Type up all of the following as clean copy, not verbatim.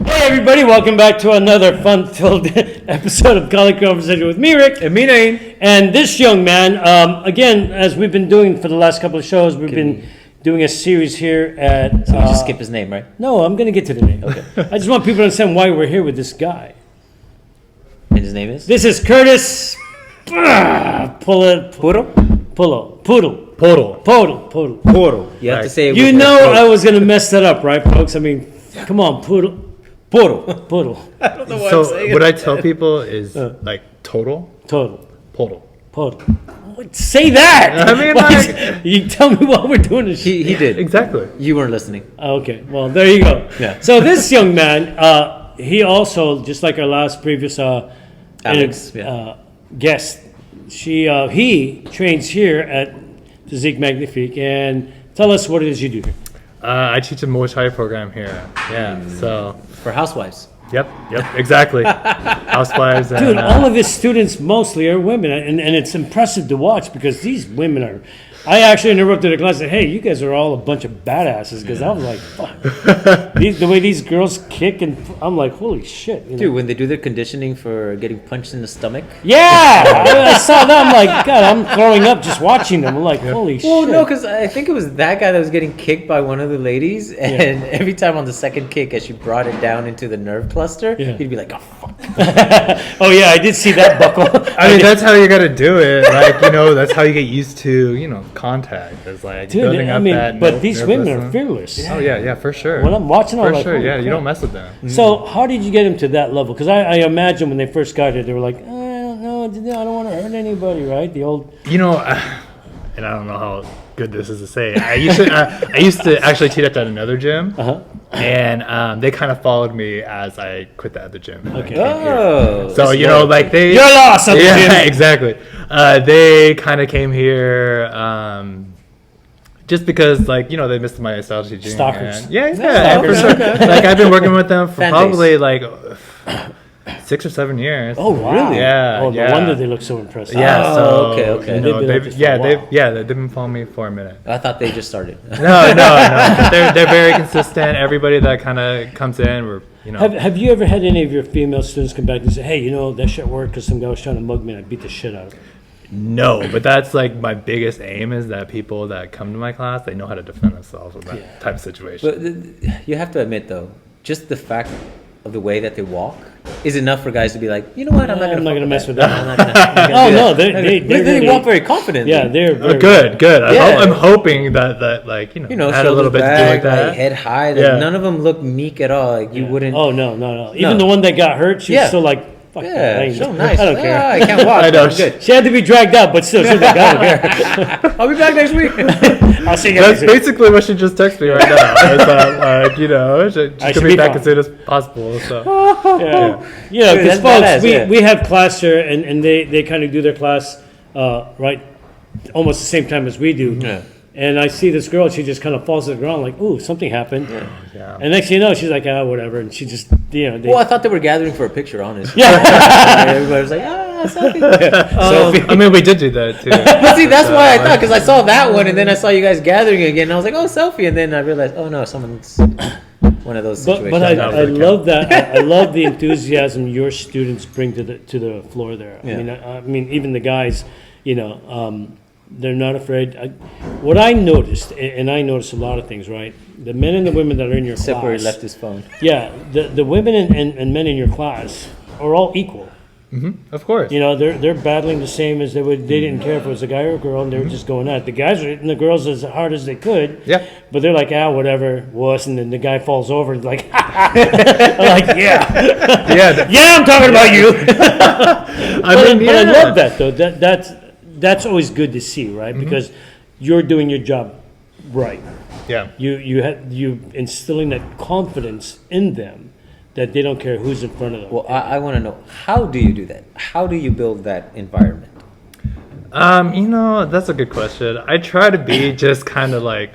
Hey everybody, welcome back to another fun-filled episode of College Conversation with me, Rick. And me, Nain. And this young man, again, as we've been doing for the last couple of shows, we've been doing a series here at... So we just skip his name, right? No, I'm going to get to the name. Okay. I just want people to understand why we're here with this guy. And his name is? This is Curtis... Poodle. You have to say it You with know I was going to mess that up, right, folks? I mean, come on, Poodle. I don't know why I'm saying what I tell people is like total. Poodle. Say that! I mean, like... You tell me while we're doing this. He did. Exactly. You weren't listening. Okay, well, there you go. Yeah. So this young man, he also, just like our last previous Alex, guest, he trains here at Physique Magnifique. And tell us what it is you do here. I teach a Muay Thai program here. Yeah, so... For housewives. Yep, exactly. Housewives and... Dude, all of his students mostly are women, and it's impressive to watch because these women are... I actually interrupted the class and said, hey, you guys are all a bunch of badasses, because I was like, fuck. The way these girls kick, and I'm like, holy shit. You know? Dude, when they do their conditioning for getting punched in the stomach. Yeah! I saw that, I'm like, God, I'm throwing up just watching them. I'm like, holy shit. Well, no, because I think it was that guy that was getting kicked by one of the ladies, and every time on the second kick, as she brought it down into the nerve cluster, he'd be like, oh, fuck. Oh, yeah, I did see that buckle. I mean, that's how you got to do it. Like, that's how you get used to, contact. It's like building up that. But these women are fearless. Oh yeah, for sure. When I'm watching, I'm like, for sure, yeah, you don't mess with them. So how did you get them to that level? Because I imagine when they first got here, they were like, I don't know, I don't want to hurt anybody, right? The old, and I don't know how good this is to say. I used to actually teach at another gym, and they kind of followed me as I quit the other gym. Okay. Oh. So like they. You're lost. Yeah, exactly. They kind of came here. Just because, like, they missed my style teaching. Stalkers. Yeah, for sure. Like, I've been working with them for probably, like, 6 or 7 years. Oh, really? Yeah. Oh, no wonder they look so impressive. Yeah, okay. They've been following me for a minute. I thought they just started. No. They're very consistent. Everybody that kind of comes in, we're, Have you ever had any of your female students come back and say, hey, that shit worked because some guy was trying to mug me and I beat the shit out of him? No, but that's like my biggest aim is that people that come to my class, they know how to defend themselves with that type of situation. But you have to admit, though, just the fact of the way that they walk is enough for guys to be like, you know what, I'm not going to mess with that. I'm not gonna they walk very confidently. Yeah, they're very good. Yeah. I'm hoping that had a little bit to do with that. Like, head high. None of them look meek at all. Like you wouldn't. Oh no. Even the one that got hurt, she was still like. Yeah, so nice. I don't care. I can't walk. I know. Good. She had to be dragged out, but still, she's like, I don't care. I'll be back next week. I'll see you That's basically what she just texted me right now. It's she's gonna be back as soon as possible. So because folks, we have class here, and they kind of do their class right almost the same time as we do. Yeah. And I see this girl, she just kind of falls to the ground like, ooh, something happened. Yeah. And next thing you know, she's like, whatever. And she just, Well, I thought they were gathering for a picture, honestly. Yeah. Everybody was like, selfie. I mean, we did do that too. But see, that's why I thought, because I saw that one, and then I saw you guys gathering again, and I was like, oh, selfie. And then I realized, oh, no, someone's one of those situations. But I love that. I love the enthusiasm your students bring to the floor there. Yeah. I mean, even the guys, they're not afraid. What I noticed, and I noticed a lot of things, right? The men and the women that are in your Except class. where he left his phone. Yeah, the women and men in your class are all equal. Mm-hmm. Of course. They're battling the same as they would. They didn't care if it was a guy or a girl, and they were just going at it. The guys were hitting the girls as hard as they could. Yeah. But they're like, whatever, wuss, and then the guy falls over and like, I'm like, yeah, I'm talking about you. But I love that though. That's always good to see, right? Mm-hmm. Because you're doing your job right. Yeah. You instilling that confidence in them that they don't care who's in front of them. Well, I want to know, how do you do that? How do you build that environment? That's a good question. I try to be just kind of like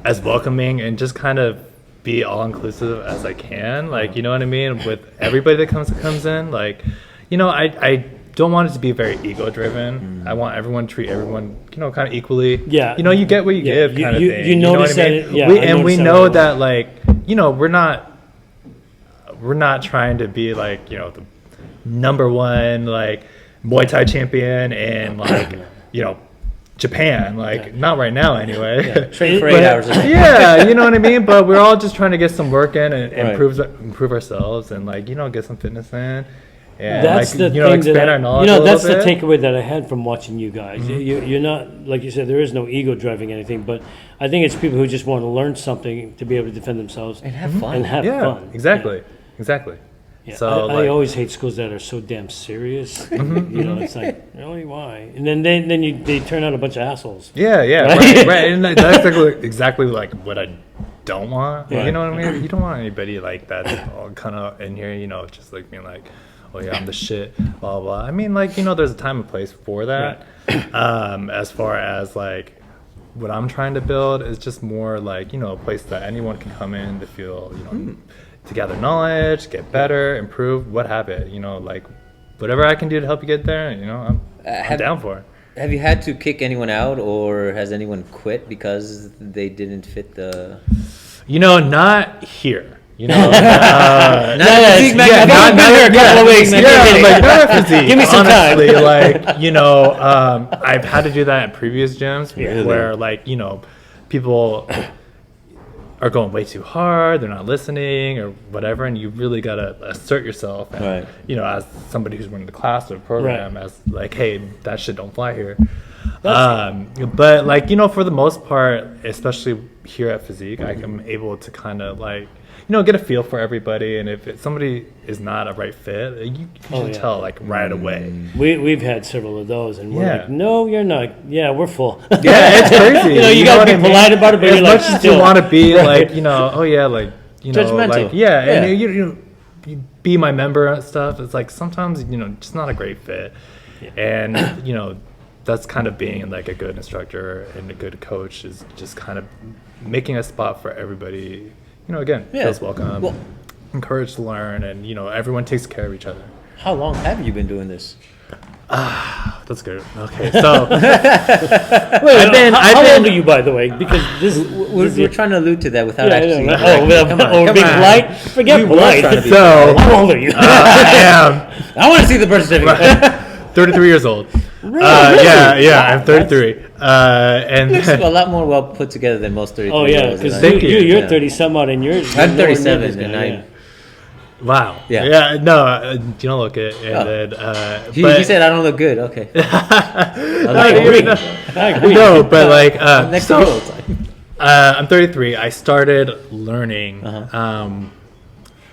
as welcoming and just kind of be all inclusive as I can. Like, you know what I mean? With everybody that comes in, like, I don't want it to be very ego driven. I want everyone to treat everyone, kind of equally. Yeah. You get what you give kind of thing. You notice know what I mean? that. We know that, like, we're not. we're not trying to be like, you know, the number one like Muay Thai champion in like, you know, Japan, like not right now anyway. Train for 8 hours a day. Yeah, you know what I mean. But we're all just trying to get some work in and improve ourselves and like, you know, get some fitness in. And That's like, the you know, thing expand that our knowledge. you know. a That's the little bit. takeaway that I had from watching you guys. You're not, like you said, there is no ego driving anything, but I think it's people who just want to learn something to be able to defend themselves And have fun. and have Yeah, fun. exactly. Yeah. So I like, always hate schools that are so damn serious. You know, it's like, really, why? And then they turn out a bunch of assholes. yeah, Right? right. And that's exactly like what I don't want. Right. You know what I mean? You don't want anybody like that all kind of in here, you know, just like being like, oh yeah, I'm the shit, blah blah. I mean, like, you know, there's a time and place for that. As far as like what I'm trying to build is just more like, you know, a place that anyone can come in to feel, you know, to gather knowledge, get better, improve, what have it. You know, like whatever I can do to help you get there, you know, I'm down for it. Have you had to kick anyone out, or has anyone quit because they didn't fit the? You know, not here. You know, Not physique, man. I've not been here a couple of weeks. like not physique. Give me some time. Honestly, like, you know, I've had to do that at previous gyms where, like, you know, people are going way too hard, they're not listening or whatever, and you really gotta assert yourself. And, you know, as somebody who's running the class or the program, as like, hey, that shit don't fly here. But like, you know, for the most part, especially here at Physique, I'm able to kind of like, you know, get a feel for everybody, and if somebody is not a right fit, you can tell like right away. We've had several of those, and we're like, no, you're not. Yeah, we're full. Yeah, it's crazy. You know, you gotta be polite about it, but as you're much like, as still. you want to be like, you know, oh yeah, like, you know, Judgmental. like, and you be my member and stuff. It's like sometimes, you know, just not a great fit, and you know, that's kind of being like a good instructor and a good coach is just kind of making a spot for everybody. You know, again, feels welcome, encouraged to learn, and you know, everyone takes care of each other. How long have you been doing this? That's good. Okay, so Wait, how old are you, by the way? Because We're trying to allude to that without actually. Being polite. Forget polite. So How old are you? I want to see the birth certificate. 33 years old. Yeah, I'm 33. And Looks a lot more well put together than most 33. Oh yeah, because you're 30 some odd, and yours. I'm 37, and I. Wow. Yeah. No, you don't look it. And then, He said I don't look good. Okay. I agree. No, but like, Next to you. I'm 33. I started learning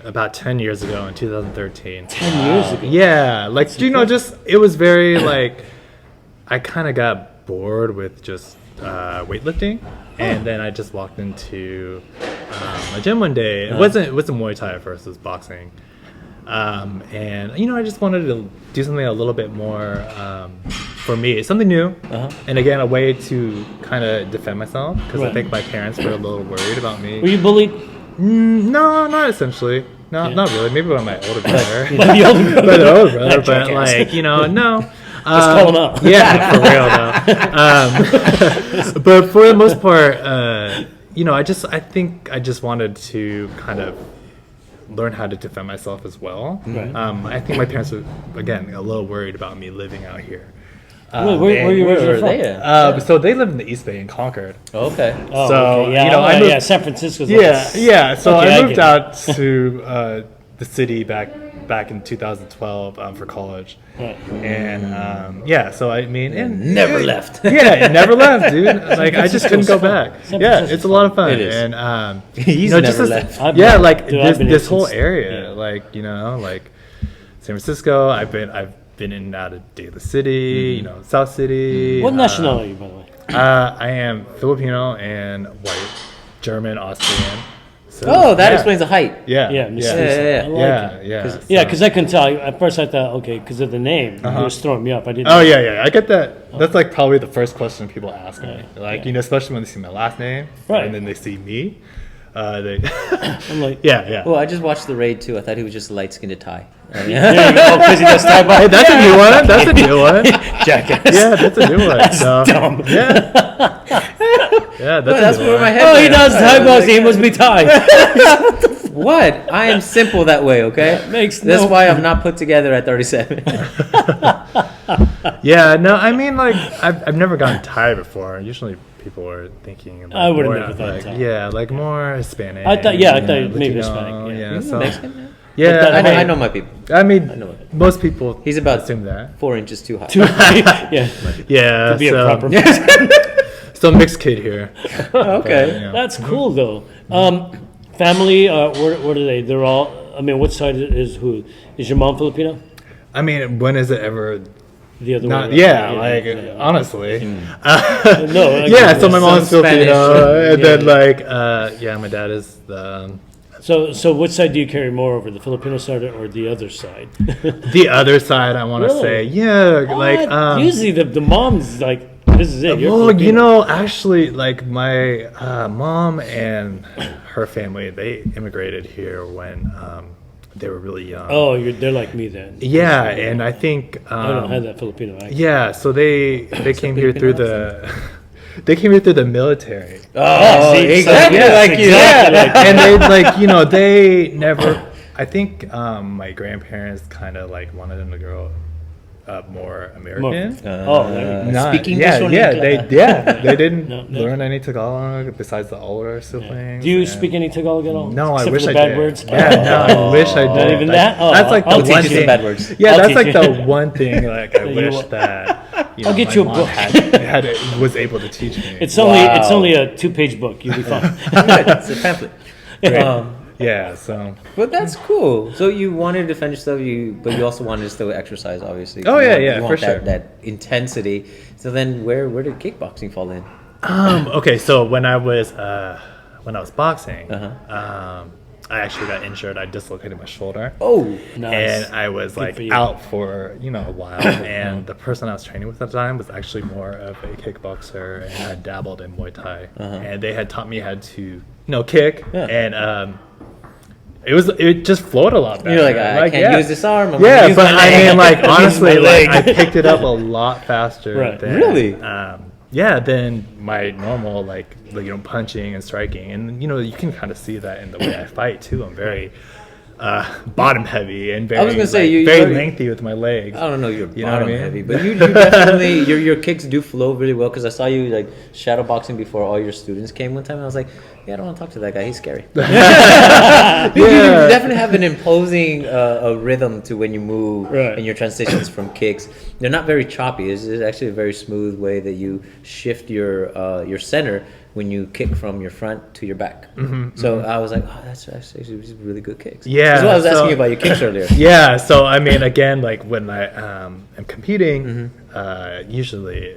about 10 years ago in 2013. 10 years ago. Yeah, like, you know, just it was very like, I kind of got bored with just weightlifting, and then I just walked into a gym one day. It wasn't Muay Thai at first; it was boxing. And you know, I just wanted to do something a little bit more for me, something new, and again, a way to kind of defend myself because I think my parents were a little worried about me. Were you bullied? No, not essentially. No, not really. Maybe by my older brother. By the older brother. By the older brother, but like, you know, no. Just call him out. Yeah, for real though. But for the most part, you know, I think I just wanted to kind of learn how to defend myself as well. Right. I think my parents were, again, a little worried about me living out here. Where are you originally from? They? So they live in the East Bay in Concord. Okay. Oh, So, okay. Yeah, you know, I moved- San Francisco's Yeah. So Okay, I I moved get out to the city back in 2012 for college, Right. and so I mean, and Never left. Yeah, it never left, dude. Like I just couldn't go back. San Yeah, Francisco's it's a lot of fun. It is. And He's you know, never just left. yeah, like Dude, I've been here this whole since- area, yeah. like, you know, like San Francisco. I've been in and out of Daly City, you know, South City. What nationality, by the way? I am Filipino and white, German, Austrian. So, Oh, that yeah. explains the height. Yeah, Yeah, yeah, mysterious. I like it. yeah. Yeah, because I couldn't tell. At first, I thought, okay, because of the name, it was throwing me up. I didn't. Oh yeah. I get that. That's like probably the first question people ask me. Right. Like, Yeah. you know, especially when they see my last name, Right. and then they see me. They, I'm like, yeah. Well, I just watched the raid too. I thought he was just light skinned to tie. there you go, because he does tie Hey, that's a new one. That's a new one. jackass. Yeah, that's a new one. So, Dumb. yeah, that's That's a new where one. my head Oh, he went. does tie boxing. He must be Thai. What? I am simple that way, okay? That's why I'm not put together at 37. Yeah, no, I mean, like, I've never gotten Thai before. Usually people are thinking about I would have more, never thought like, Thai. Yeah, like more Hispanic. I thought maybe Latino, Hispanic. Yeah. so, Mexican, man? yeah, I know my people. I mean, I know it. most people He's about assume that. 4 inches too high. Yeah. Yeah, To be a so, proper. still mixed kid here. Okay. Yeah. That's cool though. Family, where are they? They're all. I mean, what side is who? Is your mom Filipino? I mean, when is it ever? The other Not, way. yeah, honestly. No. Yeah, so my mom's Some Spanish. Filipino, and Yeah. then like, yeah, my dad is the So which side do you carry more over, the Filipino side or the other side? the other side. I want to Really? say, yeah, like What? Usually the mom's like, this is it. You're well, Filipino. you know, actually, like my mom and her family, they immigrated here when they were really young. Oh, they're like me then. Yeah, and I think I don't have that Filipino accent. yeah, so they came here through the they came here through the military. Oh, see, exactly so- like you. exactly like And they like, you know, they never. I think my grandparents kind of like wanted them to grow up more American. There you go. Speak English yeah, when yeah, you- they didn't No. learn any Tagalog besides the older siblings. Do you and- speak any Tagalog at all? No, I Except wish for I the bad did. words? Yeah, no, I wish I did. Not even Like, that? Oh, that's like I'll the teach one you some thing. bad words. Yeah, I'll that's teach like you. the one thing like I You wish will. that I'll get my you a mom book. was able to teach me. It's Wow. only a 2-page book. You'll be fine. It's a pamphlet. Yeah, so But that's cool. So you wanted to defend yourself, but you also wanted to still exercise, obviously. Oh, You yeah, want- yeah, you for want sure. That intensity. So then, where did kickboxing fall in? okay, so when I was boxing, Uh-huh. I actually got injured. I dislocated my shoulder. Oh, Nice. And I was like for you. out for a while, and the person I was training with at the time was actually more of a kickboxer and had dabbled in Muay Thai, and they had taught me how to kick, Yeah. and it just flowed a lot better. you're like, I can't yeah. use this arm. I'm Yeah, gonna use but my I leg. mean, like honestly, my like leg. I picked it up a lot faster. Right. Than, Really? Yeah, than my normal like punching and striking, and you can kind of see that in the way I fight too. I'm very bottom heavy and very I was gonna say, like, you- very you're- lengthy with my legs. I don't know, you're You know what I bottom mean? heavy, but you definitely your kicks do flow really well. Because I saw you like shadow boxing before all your students came one time, and I was like, yeah, I don't want to talk to that guy. He's scary. You definitely have an imposing a rhythm to when you move Right. and your transitions from kicks. They're not very choppy. It's actually a very smooth way that you shift your center when you kick from your front to your back. So I was like, oh, that's actually really good kicks. Yeah, That's why I was asking so- you about your kicks earlier. Yeah, so I mean, again, like when I am competing, Mm-hmm. usually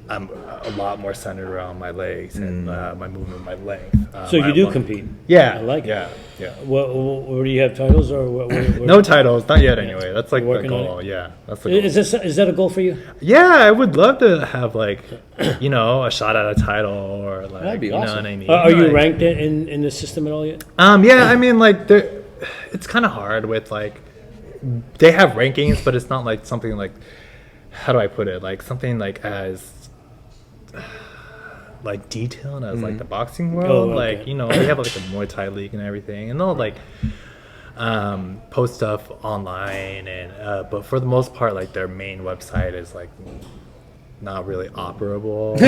I'm a lot more centered around my legs and my movement, my length. So you I do love- compete? Yeah, I like it. yeah. Where do you have titles or what? No titles, not yet. Anyway, that's like the Working on goal. Yeah, that's the goal. Is that a goal for you? Yeah, I would love to have like, a shot at a title or like, That'd be you know awesome. what I mean? Are you Like- ranked in the system at all yet? Yeah, I mean, like, it's kind of hard with like, they have rankings, but it's not like something like, how do I put it? Like something like as like detailed as like the boxing world. Oh, okay. Like, they have like a Muay Thai league and everything, and they'll like post stuff online, and but for the most part, like their main website is like not really operable.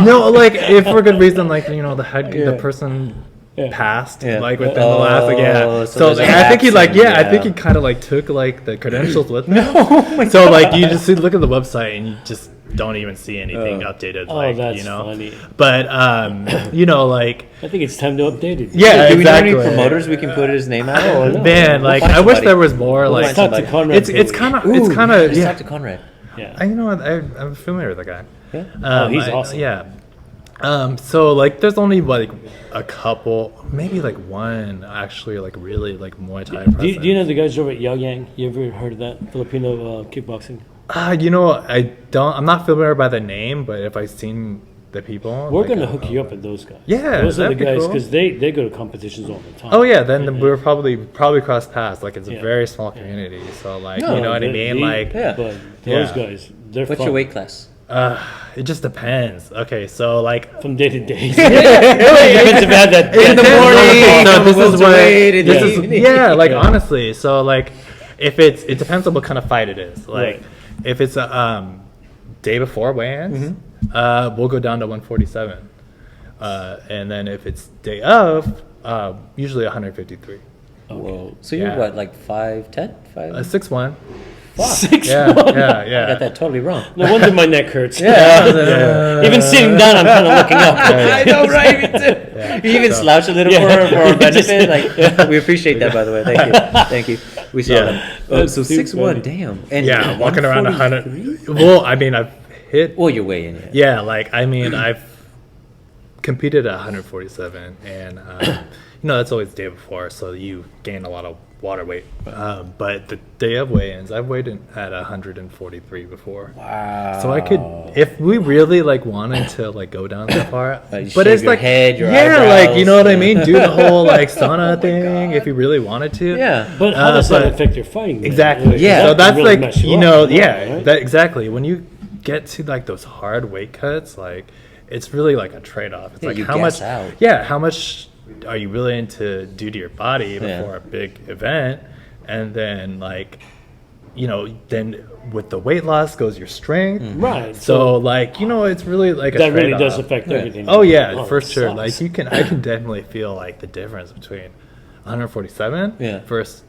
No, like if for good reason, like the person passed Yeah. like within the last so there's like, a I think he lapse like in- I think he kind of like took like the credentials with him. So like you just look at the website and you just don't even see anything updated. Oh, Like that's funny. But like I think it's time to update it. yeah, Do we know exactly. any promoters we can put his name out? Oh, no. Man, like find I wish somebody. there was more like Let's talk to somebody. Conrad. it's kind of Ooh, just yeah. talk to Conrad. Yeah. You know what? I'm familiar with the guy. Yeah. Oh, he's awesome. Yeah. So like, there's only like a couple, maybe like one actually, like really like Muay Thai. Do you know the guys over at Yao Yang? You ever heard of that Filipino kickboxing? I'm not familiar by the name, but if I've seen the people, We're like, gonna I hook know you up them. with those guys. Yeah, those are the that'd be guys cool. because they go to competitions all the time. Oh yeah, then we're probably cross paths. Like it's a Yeah. very small community, so like No, you know what I mean. Like yeah. but those Yeah. guys, they're What's fun. your weight class? It just depends. Okay, so like From day to day. In the morning, so this is what in this the is evening. like honestly. So like if it depends on what kind of fight it is. Like Right. if it's a day before weigh-ins, we'll go down to 147, and then if it's day of, usually 153. Whoa. So you're Yeah. what, like 5'10"? 6'1". 6'1". Yeah, yeah, I yeah. got that totally wrong. No wonder my neck hurts. Yeah. Even sitting down, I'm kind of looking up. I know, right? Me too. You even So- slouch a little Yeah. for our benefit. Like, we appreciate that, by the way. Thank you. Thank you. We saw Yeah. that. That's So too 6'1", funny. damn. And Yeah, walking around 143? 100. Well, I mean, I've hit. Well, you're weighing it. Yeah, like I mean, I've competed at 147, and that's always the day before, so you gain a lot of water weight. But the day of weigh-ins, I've weighed in at 143 before. Wow. So I could, if we really like wanted to like go down that far, You but shave it's your like head, your like you know what I eyebrows. mean, do the whole like sauna thing if you really wanted to. Yeah. But how does that but- affect your fighting? man? Exactly. Like, Yeah. that So can that's really like mess you up, yeah, right? that exactly. When you get to like those hard weight cuts, like it's really like a trade off. It's Yeah, like you how gas much out. how much are you willing to do to your body Yeah. before a big event, and then like then with the weight loss goes your strength. Right. So like it's really like a that really trade-off. does affect Yeah. everything. Oh yeah, Oh, for it sure. sucks. Like I can definitely feel like the difference between 147 Yeah. versus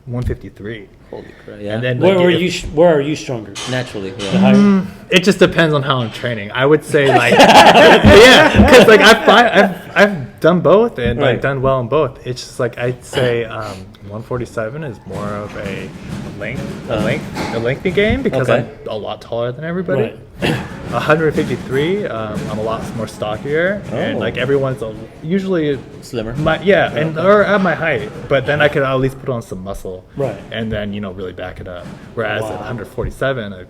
153. Holy crap. Yeah. And then Where like, are if- you? Where are you stronger? Naturally. The Yeah. higher? It just depends on how I'm training. I would say like yeah, because like I've done both and Right. like done well in both. It's just like I'd say 147 is more of a lengthy game because Okay. I'm a lot taller than everybody. Right. 153, I'm a lot more stockier, and Oh. like everyone's usually Slimmer. and or at my height, but then I could at least put on some muscle, Right. and then really back it up. Whereas Wow. at 147, I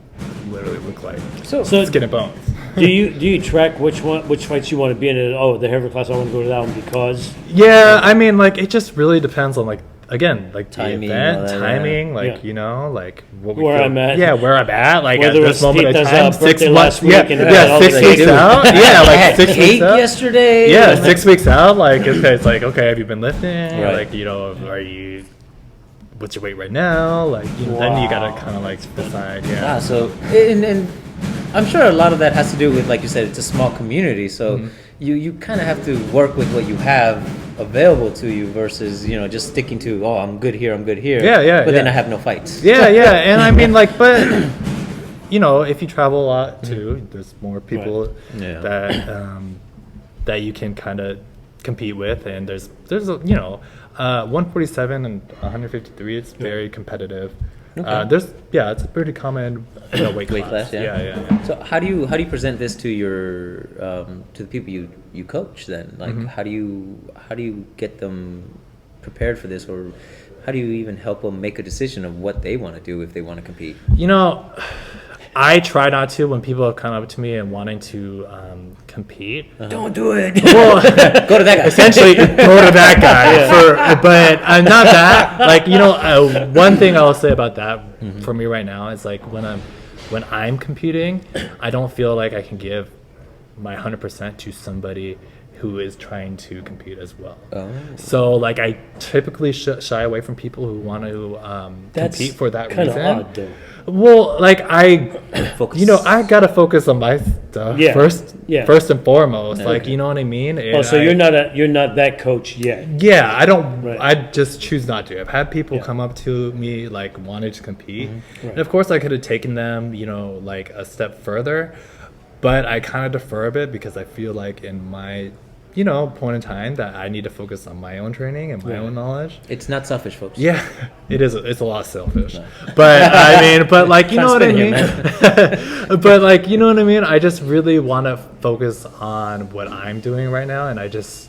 literally look like So, So skin and bones. do you track which fights you want to be in? Oh, the heavyweight class, I want to go to that one because. Yeah, I mean, like it just really depends on like again, like Timing, the all event, that, timing, yeah. like Yeah. like what we Where feel. I'm at. Yeah, where I'm at, like Whether at it's this moment in Tita's, time, birthday 6 months, last week yeah, and had all 6 the- weeks Dude, out, yeah, I like had 6 cake weeks out. yesterday. Yeah, and 6 weeks out, like okay, it's like okay, have you been lifting? Right. Like are you? What's your weight right now? Like then you gotta Wow. kind of like decide. Ah, Yeah. so and I'm sure a lot of that has to do with, like you said, it's a small community, so Mm-hmm. you kind of have to work with what you have available to you versus just sticking to I'm good here. Yeah, yeah, But then yeah. I have no fights. Yeah, yeah, and I mean like, but if you travel a lot too, there's more people Yeah. that you can kind of compete with, and there's 147 and 153. It's very competitive. Okay. It's a pretty common weight class. Weight class, yeah. Yeah. So how do you present this to your to the people you coach then? Like Mm-hmm. how do you get them prepared for this, or how do you even help them make a decision of what they want to do if they want to compete? I try not to when people have come up to me and wanting to compete. Don't do it. Well, Go to that guy. essentially go to that guy but not that like one thing I'll say about that for me right now is like when I'm competing, I don't feel like I can give my 100% to somebody who is trying to compete as well. Oh. So like I typically shy away from people who want to That's compete for that kind reason. of odd, though. Well, like I Focus. I gotta focus on my stuff Yeah. first Yeah. and foremost. Like Okay. you know what I mean? Oh, And so you're not that coach yet. Yeah, I don't. Right. I just choose not to. I've had people Yeah. come up to me like wanting to compete, Right. and of course I could have taken them, like a step further, but I kind of defer a bit because I feel like in my, point in time that I need to focus on my own training and my Right. own knowledge. It's not selfish, folks. Yeah, it is. It's a lot selfish, but I mean, but like you know what I Trying to mean. spin But like you know what I mean. I just really want to focus on what I'm doing right now, and I just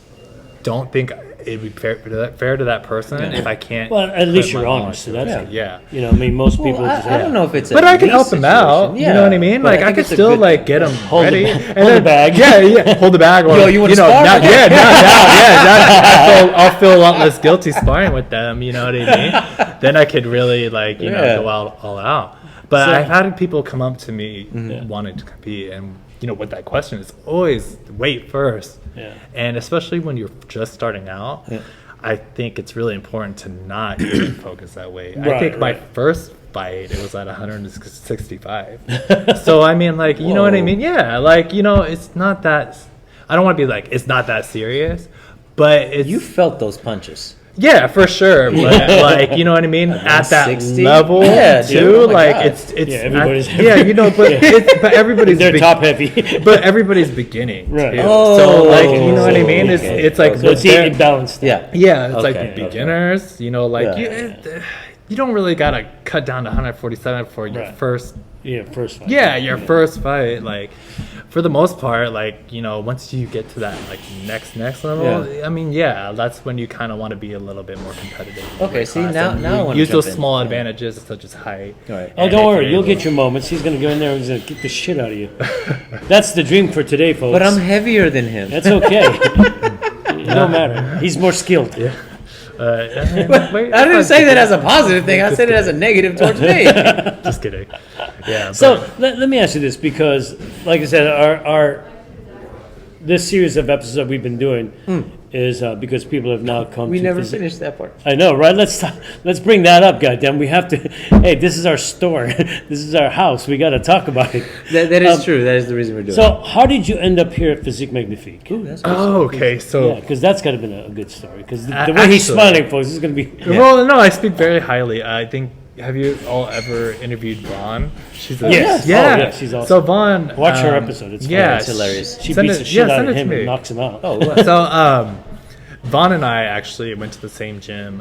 don't think it'd be fair to that person Yeah. if I can't. Well, at least put my you're knowledge honest. So to it. that's Yeah. I mean, most people. Well, just I don't know if it's a But I can me help them out. situation. You know what I mean? but Like I think could it's a still good- like get them Hold the ready. ba- and hold the then- bag. Yeah, hold the bag. Or, Yo, you wanna spar? now, yeah, now, I'll feel a lot less guilty sparring with them. You know what I mean? Then I could really go all out. But So- I've had people come up to me Yeah. wanting to compete, and with that question, it's always weight first. Yeah. And especially when you're just starting out, Yeah. I think it's really important to not even focus that way. I Right, think my right. first fight, it was at 165. So I mean, like, you know what I Whoa. mean? Yeah, like, it's not that. I don't want to be like, it's not that serious, but it's You felt those punches. yeah, for sure. But like, you know what I mean? At that 160? level Yeah, dude. too, Oh my like God. it's Yeah, everybody's yeah, but everybody's They're top heavy. but everybody's beginning. Right. Too. Oh, So like, you know what I mean? okay. It's like So it's they're- balanced. Yeah. yeah, it's Okay, like okay. beginners, like Yeah. you don't really gotta cut down to 147 for your Right. first Yeah, first fight. your first fight. Like for the most part, like once you get to that like next level, Yeah. I mean, that's when you kind of want to be a little bit more competitive. in Okay, weight see, class now- and now I wanna use those jump in. small advantages such as height. All right. Oh, don't worry. You'll able- get your moments. He's going to go in there and he's going to kick the shit out of you. That's the dream for today, folks. But I'm heavier than him. That's okay. It don't matter. He's more skilled. Yeah. I didn't say that as a positive thing. I said it as a negative towards me. Just kidding. Yeah. So let me ask you this, because, like I said, our this series of episodes that we've been doing is because people have now come. We to never visit. finished that part. I know, right? Let's bring that up, goddamn. We have to. Hey, this is our store. This is our house. We got to talk about it. That is true. That is the reason we're doing it. So, how did you end up here at Physique Magnifique? Ooh, that's Oh, okay. So Yeah, because that's got to have been a good story. Because the A- way he's actually- smiling, folks, is going to be. well, no, I speak very highly. I think. Have you all ever interviewed Vaughn? She's a, Yes. yeah. Oh, yeah, she's awesome. So Vaughn, Watch her episode. It's yeah, funny. It's hilarious. She Send beats it- the shit yeah, out send of it to him and me. knocks him out. Oh, what? So Vaughn and I actually went to the same gym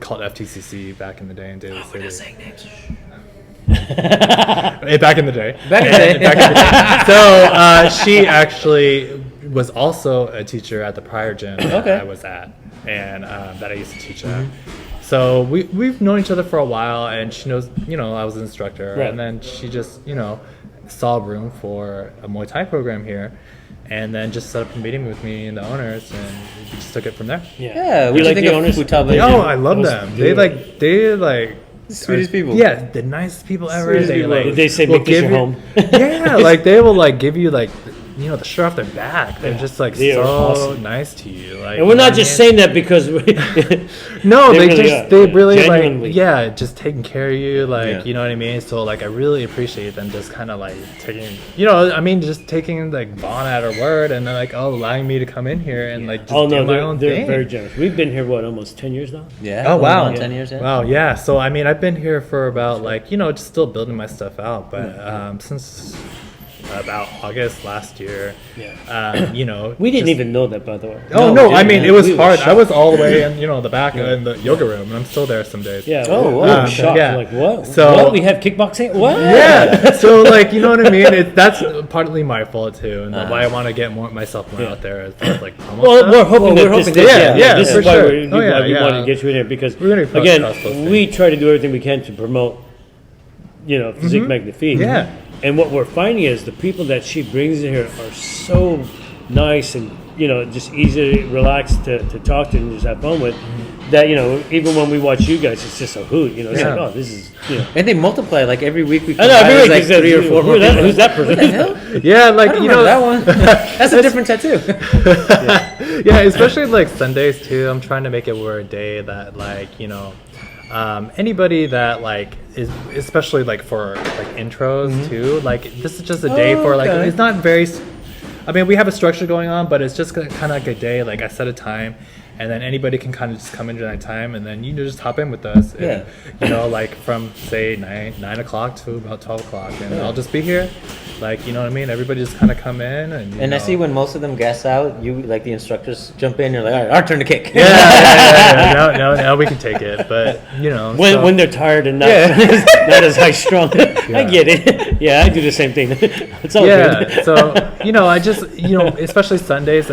called FTCC back in the day in Daly City. We're not saying names. Back in the day. Back in the day. Back in the day. So she actually was also a teacher at the prior gym that Okay. I was at, and that I used to teach at. So we've known each other for a while, and she knows, I was an instructor, Right. and then she just, saw room for a Muay Thai program here, and then just set up a meeting with me and the owners, and we just took it from there. Yeah, You what do you like think the of owners? Futaba? Oh, I love Those them. dudes. They like Sweetest people. Yeah, the nicest people ever. Sweetest They people like. ever. Did they say, will "Make this give your you- home"? Yeah, like they will like give you like the shirt off their back. They're just like They are so awesome. nice to you. Like, And we're not you know just what I saying that because we. mean? No, They they, really just are. they Yeah, really genuinely. like just taking care of you. Like Yeah. you know what I mean. So like I really appreciate them just kind of like taking just taking like Vaughn at her word and then like allowing me to come in here and like just Oh do no, my own they're thing. very generous. We've been here almost 10 years now. Yeah. Oh, wow. Going on 10 years. Yeah. Wow, yeah. So I mean, I've been here for about like just still building my stuff out, but since about August last year, Yeah. We didn't just- even know that, by the way. Oh No, no! we I didn't. mean, it was We were hard. I shocked. was all the way in, the back in the yoga room, and I'm still there some days. Yeah. Oh, we wow. were shocked. Yeah. Like what? So- what? We have kickboxing? What? Yeah. So like, you know what I mean? That's partly my fault too, and why I want to get myself more Yeah. out there as far as like promo Well, stuff. we're hoping Well, that we're this, hoping this, that- yeah, this for is why, sure. we Oh, yeah, we wanted to yeah. get you in here because We're gonna cross again, those things. we try to do everything we can to promote, Physique Magnifique. Yeah. And what we're finding is the people that she brings in here are so nice and just easy, relaxed to talk to and just have fun with. That even when we watch you guys, it's just a hoot. It's Yeah. like, oh, this is And they multiply like every week. We I know every week like he says, 3 or 4 more. people. who's that person? What the hell? Yeah, like I don't remember that one. That's a different tattoo. yeah, especially like Sundays too. I'm trying to make it where a day that like anybody that like is especially like for like intros too. Like this is just a day for like Okay. it's not very. I mean, we have a structure going on, but it's just kind of like a day. Like I set a time, and then anybody can kind of just come in during that time, and then you just hop in with us. And, like from say 9 o'clock to about 12 o'clock, and I'll just be here. Like, you know what I mean? Everybody just kind of come in, and you And I know. see when most of them gas out, you like the instructors jump in. You're like, all right, our turn to kick. Yeah. Now we can take it, but so- When they're tired and not, not as high strung. I get it. Yeah, I do the same thing. It's all good. yeah. So I just especially Sundays.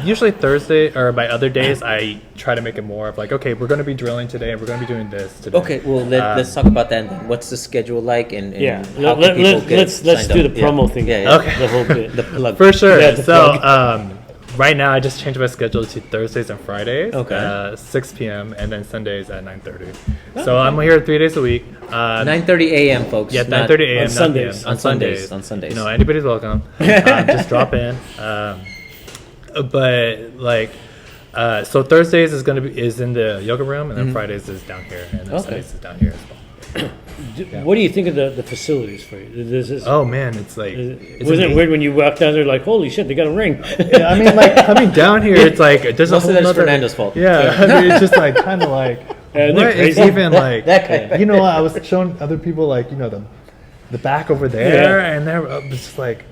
Usually Thursday or my other days, I try to make it more of like, okay, we're going to be drilling today, and we're going to be doing this today. Okay, well let's talk about that. Then. What's the schedule like, and Yeah, how can people get let's signed do up? the promo thing. Yeah, yeah. Okay. The whole bit. The plug. For sure. Yeah, the So plug. right now I just changed my schedule to Thursdays and Fridays. Okay. 6 p.m. and then Sundays at 9:30. So I'm here 3 days a week. 9:30 a.m. folks. Yeah, not- 9:30 a.m. on Sundays. 9 p.m. On Sundays. On Sundays. You know, anybody's welcome. Just drop in. But like, so Thursdays is in the yoga room, and then Fridays is down here, and then Okay. Sundays is down here as well. What do you think of the facilities for you? This is, Oh man, it's like wasn't it weird when you walked down there like, holy shit, they got a ring? Yeah, I mean, like coming down here, it's like there's Most a of whole that is nother. Fernando's fault. Yeah, I mean, it's just like kind of like Isn't what it is crazy? even like That guy. you know, I was showing other people like the back over there, Yeah. and there was just like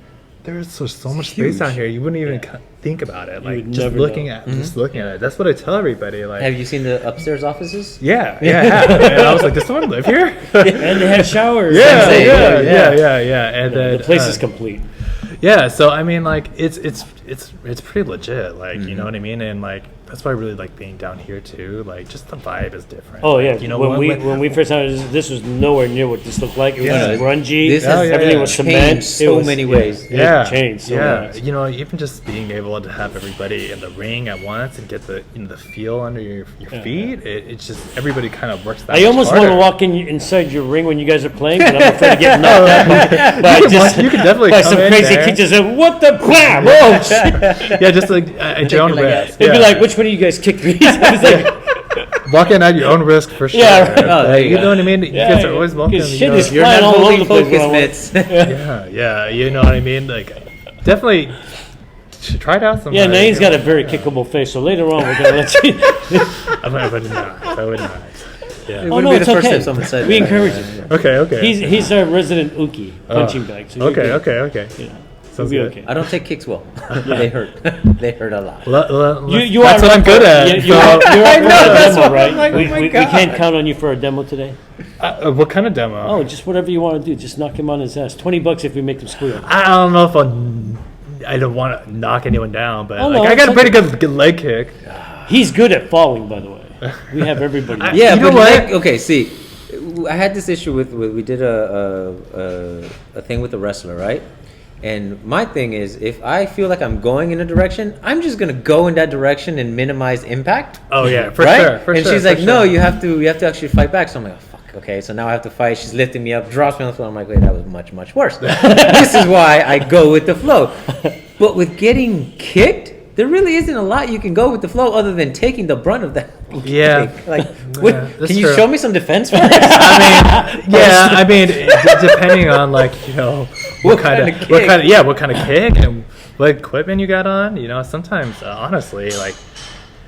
there's so much space out here. You wouldn't even think about it. Like would just never looking know. at just looking at it. That's what I tell everybody. Like Have you seen the upstairs offices? yeah, I have. And I was like, does someone live here? And they have showers. Yeah, Same. yeah. And then The place is complete. yeah, so I mean, like it's pretty legit, like you know what I mean, and like that's why I really like being down here too. Like just the vibe is different. Oh yeah, Like, you know when we first started, this was nowhere near what this looked like. It was Yeah. grungy. This has everything was changed cement. so It was- many ways. yeah, It changed so yeah. much. You know, even just being able to have everybody in the ring at once and get the the feel under your feet, it's just everybody kind of works. That I much almost want to harder. walk inside your ring when you guys are playing, but I'm afraid of getting knocked out by, You can definitely by come some in crazy there. kid just said, "What the blam!" Oh, shit. Yeah, just like at your own like risk. They'd be Yeah. like, "Which one of you guys kicked me?" I was like, Walk in at your own risk for sure. Yeah, right. Oh, there you you go. know what I mean. You guys are always welcome. Because you shit know. is You're flying not all over holding the place. focus when I mitts. Yeah, you know what I mean. Like, definitely should try it out sometime. Yeah, Naeem's got a very kickable face, so later on we're gonna let you. I would not. I would not. Yeah. It Oh wouldn't no, be it's the first okay. time someone said We that. encourage it. Okay. He's our resident Uki punching bag. So you're good. Okay. Yeah. Sounds We'll be good. okay. I don't take kicks well. They hurt. They hurt a lot. You that's are what I'm good at. You're up for I a know, that's demo, what right? I'm like, oh my we God. can't count on you for a demo today. What kind of demo? Oh, just whatever you want to do. Just knock him on his ass. $20 if we make him squeal. I don't know if I don't want to knock anyone down, but Oh, like, no, I got a it's pretty good leg kick. He's good at falling, by the way. We have everybody. Yeah, You know but what? like, okay, see, I had this issue with we did a thing with a wrestler, right? And my thing is, if I feel like I'm going in a direction, I'm just gonna go in that direction and minimize impact. Oh yeah, for right? sure. For and sure, she's for like, no, sure. you have to actually fight back. So I'm like, oh, fuck, okay. So now I have to fight. She's lifting me up, drops me on the floor. I'm like, wait, that was much worse. This is why I go with the flow. But with getting kicked, there really isn't a lot you can go with the flow other than taking the brunt of that. Yeah. kick. Like, what, that's can you true. show me some defense first? I mean, depending on like what kind of kick and what equipment you got on, sometimes honestly, like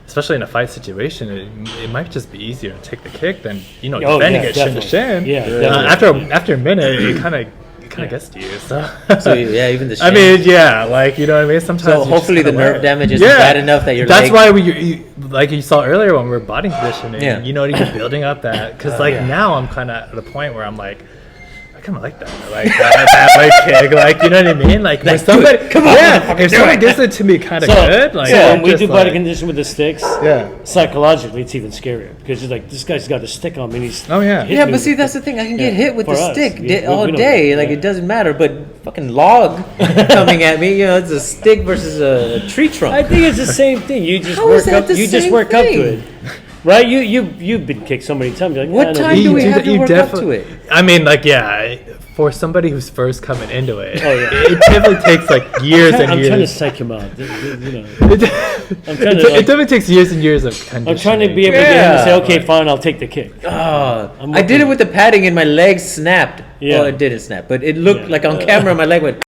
especially in a fight situation, it might just be easier to take the kick than Oh, defending yeah, it shin to definitely. shin. Yeah, definitely. After a minute, it kind of gets to you. So, So yeah, even the. I mean, yeah, like you know what I mean. Sometimes So you just hopefully the kinda nerve let- damage isn't bad enough that your That's leg- why like you saw earlier when we were body conditioning. Yeah. You're building up that because now I'm kind of at a point where I'm like. I kind of like that. Like that leg kick. Like, you know what I mean? Like, when somebody, come on, if someone gets it to me kind of So, good, like, so I'm when we just do body like- condition with the sticks, Yeah. psychologically it's even scarier because you're like, this guy's got a stick on me. And he's Oh, yeah. hitting Yeah, me but see, with that's the thing. I can get Yeah, hit with for the us. stick We all don't- day. Like yeah. it doesn't matter. But fucking log coming at me, it's a stick versus a tree trunk. I think it's the same thing. You just How work is that up. the You just same work up to thing? it, right? You've been kicked so many times. You're like, What "Yeah, I know time this." do we You have to you work up to it? I mean, like, yeah, for somebody who's first coming into it, Oh, yeah. it typically takes like years and I'm years. trying to psych him out. You know, it, I'm trying to, it like- definitely takes years and years of conditioning. I'm trying to be able to get him to say, Yeah. okay, fine, I'll take the kick. Oh, I'm I did looking- it with the padding and my leg snapped. Yeah. Well, it didn't snap, but it looked Yeah. like on camera my leg went.